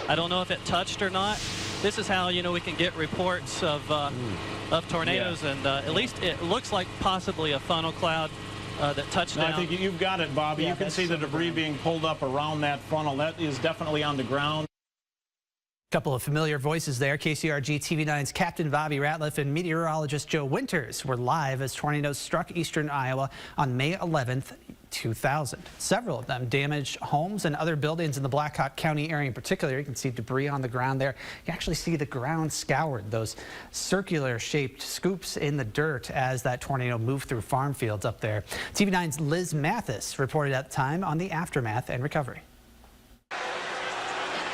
I don't know if it touched or not. This is how, you know, we can get reports of tornadoes, and at least it looks like possibly a funnel cloud that touched down. I think you've got it, Bobby. Yeah, you can see the debris being pulled up around that funnel. That is definitely on the ground. Couple of familiar voices there. KCRG TV9's Captain Bobby Ratliff and meteorologist Joe Winters were live as tornadoes struck eastern Iowa on May 11th, 2000. Several of them damaged homes and other buildings in the Blackhawk County area in particular. You can see debris on the ground there. You can actually see the ground scoured, those circular shaped scoops in the dirt as that tornado moved through farm fields up there. TV9's Liz Mathis reported at the time on the aftermath and recovery.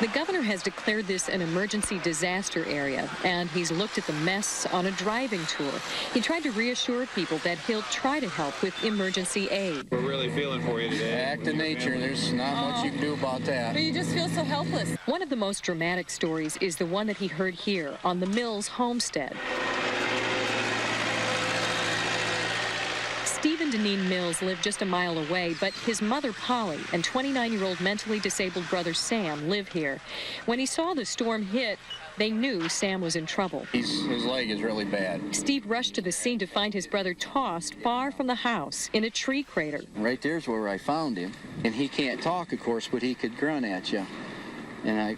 The governor has declared this an emergency disaster area, and he's looked at the mess on a driving tour. He tried to reassure people that he'll try to help with emergency aid. We're really feeling for you today. Act of nature. There's not much you can do about that. But you just feel so helpless. One of the most dramatic stories is the one that he heard here on the Mills homestead. Steve and Deneen Mills live just a mile away, but his mother, Polly, and 29-year-old mentally disabled brother, Sam, live here. When he saw the storm hit, they knew Sam was in trouble. His leg is really bad. Steve rushed to the scene to find his brother tossed far from the house in a tree crater. Right there's where I found him. And he can't talk, of course, but he could grunt at you. And I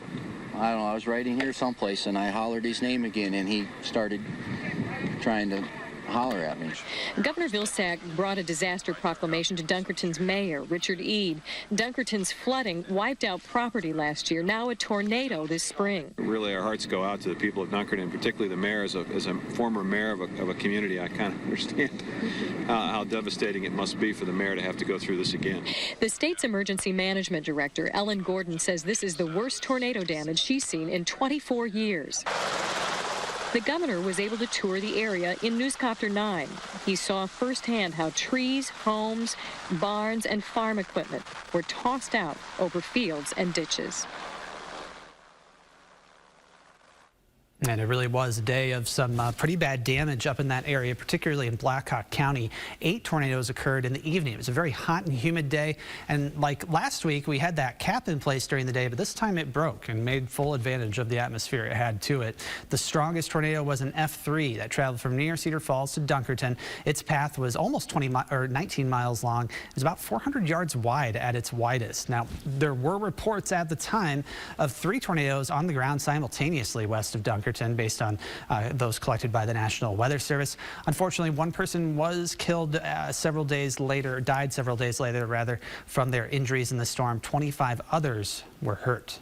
don't know, I was right in here someplace, and I hollered his name again, and he started trying to holler at me. Governor Vilsack brought a disaster proclamation to Dunkerton's mayor, Richard Eade. Dunkerton's flooding wiped out property last year, now a tornado this spring. Really, our hearts go out to the people of Dunkerton, particularly the mayor. As a former mayor of a community, I kind of understand how devastating it must be for the mayor to have to go through this again. The state's emergency management director, Ellen Gordon, says this is the worst tornado damage she's seen in 24 years. The governor was able to tour the area in Newscopter 9. He saw firsthand how trees, homes, barns, and farm equipment were tossed out over fields and ditches. And it really was a day of some pretty bad damage up in that area, particularly in Blackhawk County. 8 tornadoes occurred in the evening. It was a very hot and humid day. And like last week, we had that cap in place during the day, but this time it broke and made full advantage of the atmosphere it had to it. The strongest tornado was an F3 that traveled from near Cedar Falls to Dunkerton. Its path was almost 19 miles long. It was about 400 yards wide at its widest. Now, there were reports at the time of 3 tornadoes on the ground simultaneously west of Dunkerton, based on those collected by the National Weather Service. Unfortunately, one person was killed died several days later, rather, from their injuries in the storm. 25 others were hurt.